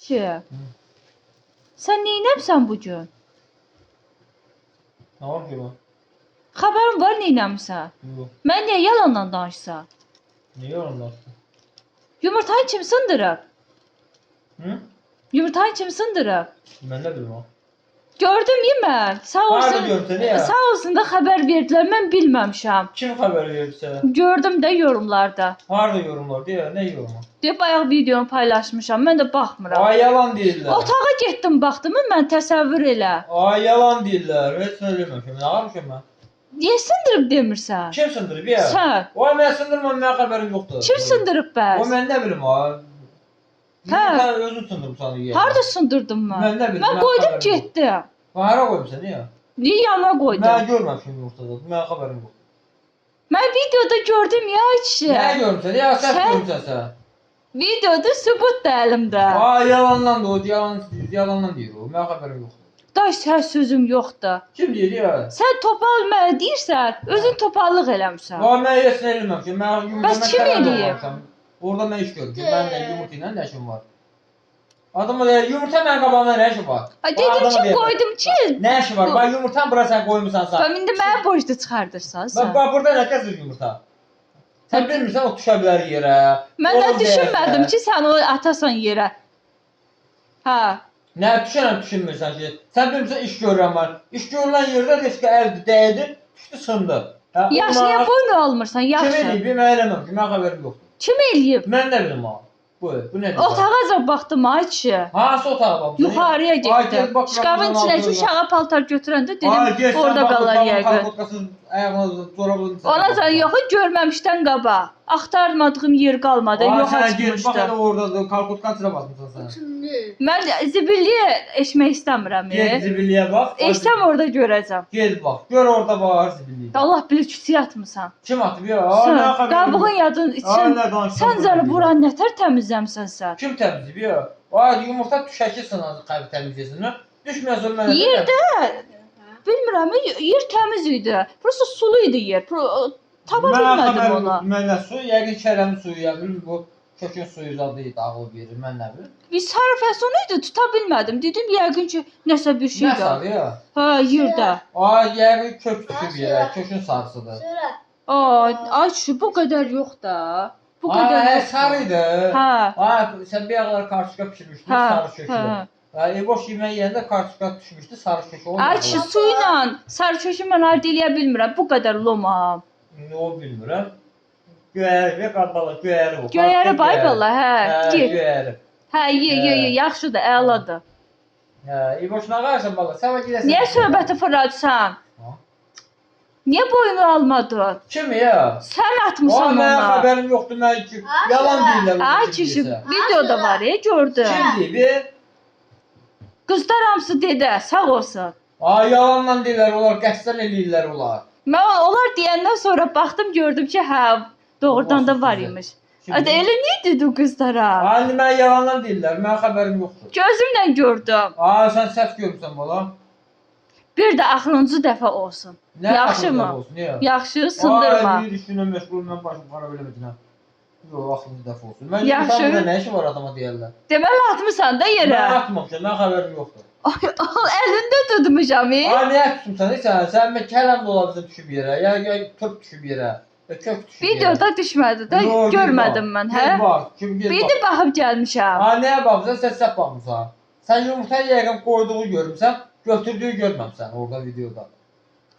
Ki, sən neynəmsən bu gün? Ne var ki bu? Xəbərin var neynəmsən? Yok. Mən niyə yalandan danışsan? Niye yorumlarsın? Yumurtanı kim sındırıb? Hı? Yumurtanı kim sındırıb? Ben ne bileyim o. Gördüm mən. Sağ Harada olsun. gördün ya? Sağ olsun da xəbər verdilər. Mən bilməmişəm. Kim haber verdi sana? Gördüm də yorumlarda. Harada yorumlar diye ne yorumu? Deyib bayaq videonu paylaşmışam. Mən də baxmıram. Ay yalan değiller. Otağa getdim baxdım. Mən təsəvvür elə. Ay yalan değiller. Hiç söylememişim. Ne varmışım ben? Niyə sındırıb demirsən? Kim sındırıb ya? Sən. Oy ben sındırmam ne haberim yoktu. Kim sındırıb O bəs? ben ne bileyim o. Ha. Ben özüm sındırım sana ya. Harda sındırdım mən? Ben ne bileyim. Mən qoydum getdim. Hara koydum seni ya? Niyə yanına qoydum? Ben görmemişim ortada. Ben haberim yok. Mən videoda gördüm ya kişi. Ne gördüm seni ya? Sen Sen- görmüşsün sen. Videoda sübut da əlimdə. Ay yalandan da o yalandan diyor o. Ben haberim yok. Daş sən sözüm yoxdur. Kim diyor ya? Sən topal mənə deyirsən, özün topallıq eləmsən. Var ben yesin elmemişim. Ben yumurta Bəs kim eləyib? Orada ben iş gördüm. Ben de yumurtayla ne işim var? Adamı da yumurta ben qabağımda ne işim var? Ay O dedim adama ki deyirəm. qoydum ki. Ne işi var? Bak yumurtan bura sen koymuşsan sen. Bax indi mənə borclu çıxardırsan sən. Bak burada ne kadar yumurta? Sen bilmirsən o düşə bilər yerə. Mən də Oğlum düşünmədim deyərsən. ki, sən o atasan yerə. Hə. Nə düşənəm düşünmürsən ki? Sən bilmirsən iş görürəm var. İş görülən yerdə riskə əldi dəydi, düşdü sındı. Hə, Yaxşı, onlar- niyə boynu almırsan? Kim Yaxşı. eləyib? Mən eləməm ki, mən xəbərim yoxdur. Kim eləyib? Mən nə bilim ha. Bu nədir? Otağa baxdım ay kişi. Hansı otağa baxmısan? Yuxarıya Ay, gel getdim. bak, Şkafın Ramazan içinə aldı, uşağa paltar götürəndə Ay, dedim gel, sən orada bax, qalar bax, yəqin. kalkotkasız ayağına çorabını Ona yoxu görməmişdən qabaq. Axtarmadığım yer qalmadı, yox Bax açmışdı. hələ orada kalkotkan sıra basmısan sən. Mən zibilliyə eşmək istəmirəm. Gel zibilliyə bax. Eşsəm orada görəcəm. Gel bax. Gör orada var zibilliyə. Allah bilir ki, yatmısan. Kim atıb ya? Sən qabığın yadın için. Sən zəli buran nətər təmizləmsən sən? Kim təmizləyib ya? Ay yumurta düşəki sınazı qayıb təmizləsin. Düşməsin mənə. Yerdə bilmirəm, yer təmiz idi. Prosta sulu idi yer. Tapa bilmədim ona. Mənə su, yəqin kərəmin suyu, yəqin bu kökün suyu zadı idi, ağıl verir, mən nə bilim. Bir sarı fəsonu idi, tuta bilmədim. Dedim yəqin ki, nəsə bir Nə şeydir. sarı ya? Hə, yerdə. Ay yəqin kök düşüb yerə, kökün sarısıdır. Ay şu bu qədər yox da. Bu qədər Ay yox. sarı idi. Hə. Ay sən bir ağlar karışqa pişirmişdin, Hə. sarı kökü. Hə. Ay boş yemək yeyəndə karışqa düşmüşdü, sarı kökü. Ay kişi su ilə sarı kökü mən harda eləyə bilmirəm. Bu qədər lomam. Ne o bilmirəm. Göyəri və qabala, göyəri bu. Göyəri bay bala, hə. Hə, Get. göyəri. Hə, ye, yaxşıdır, əladır. Hə, boş nə qarsan bala, sən gedəsən. Niyə söhbəti fırlatsan? Ha? Niyə boynu almadın? Kim ya? Sən Ay atmısan mən ona. xəbərim yoxdur, mən ki, yalan deyirlər. Ay kişi, videoda var ya, gördüm. Kim deyib? Qızlar hamısı dedi, sağ olsun. Ay yalanla deyirlər, onlar qəsdən eləyirlər onlar. Mən onlar deyəndən sonra baxdım, gördüm ki, hə, doğrudan da var imiş. Adı elə niyə dedi o qızlara? Ay mən yalanla deyirlər, mən xəbərim yoxdur. Gözümlə gördüm. Ay sən səhv görmüsən bala. Bir də axırıncı dəfə olsun. Nə Yaxşı axırda mı? olsun, niyə? Yaxşı, sındırma. Ay bir işinə məşğul, mən başım qara biləmədin. Yox, axırıncı dəfə olsun. Mən Yaxşı. yumurtamda nə işi var adama deyərlər. Deməli atmısan da yerə. Mən atmamışam, mən xəbərim yoxdur. Əlində tutmuşam. Ay niyə tutmuşsan sən? Sən mən kələm də ola bizə düşüb yerə, ya turp düşüb yerə, ya kök düşüb yerə. Videoda düşmədi də, Yox, görmədim bax, mən, gel hə? bax, kim gel Bir bax. də baxıb gəlmişəm. Ay nəyə baxmısan, sən səhv baxmısan. Sən yumurtayı yəqin qoyduğu görmüsən, götürdüyü görməmsən orada videoda.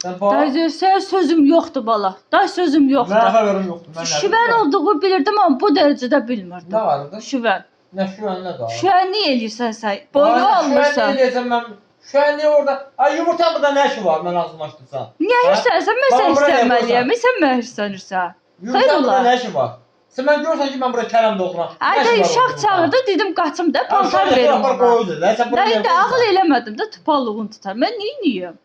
Sən bax. Dayı, sən sözüm yoxdur bala. Dayı sözüm Mən yoxdur. xəbərim yoxdur. Mən nə Şüvən bilirəm. olduğu bilirdim amma bu dərəcədə bilmirdim. Nə var idi? Şüvən. Nə şüvən nə daha? Şüvən niyə eləyirsən sən? Boynu Şüvən almırsan. eləyəsən mən. Şüvən niyə orada? Ay yumurta burada nə işi var? Mən ağzımı açdırsan. Niyə Hə? hirslənirsən? Mən Bax, sən bura nə istəməliyəm. Sən mənə hirslənirsən. Yumurta burada olar. nə işi var? Sən mən görsən ki mən burada kələm doğuram. Ay da uşaq çağırdı, dedim qaçım da paltar verim ona. Sən burada Dayı da ağıl eləmədim də tupallığını tutar. Mən neyniyim?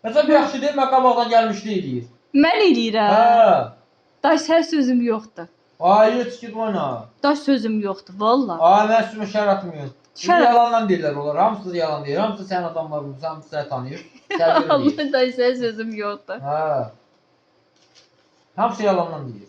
Məsələn yaxşı deyil, mən qabaqdan gəlmişdi eləyir. Mən eləyirəm. Hə. Dayı sən sözüm yoxdur. Ay heç git oyna. Dayı sözüm yoxdur valla. Ay mən sümə şər atmıyorum. Şər- Yalandan deyirlər onlar. Hamısı yalan deyir. Hamısı sən adamlar bulursan, hamısı səni tanıyır. Sən deyir. Allah dayı sən sözüm yoxdur. Hə. Hamısı yalandan deyir.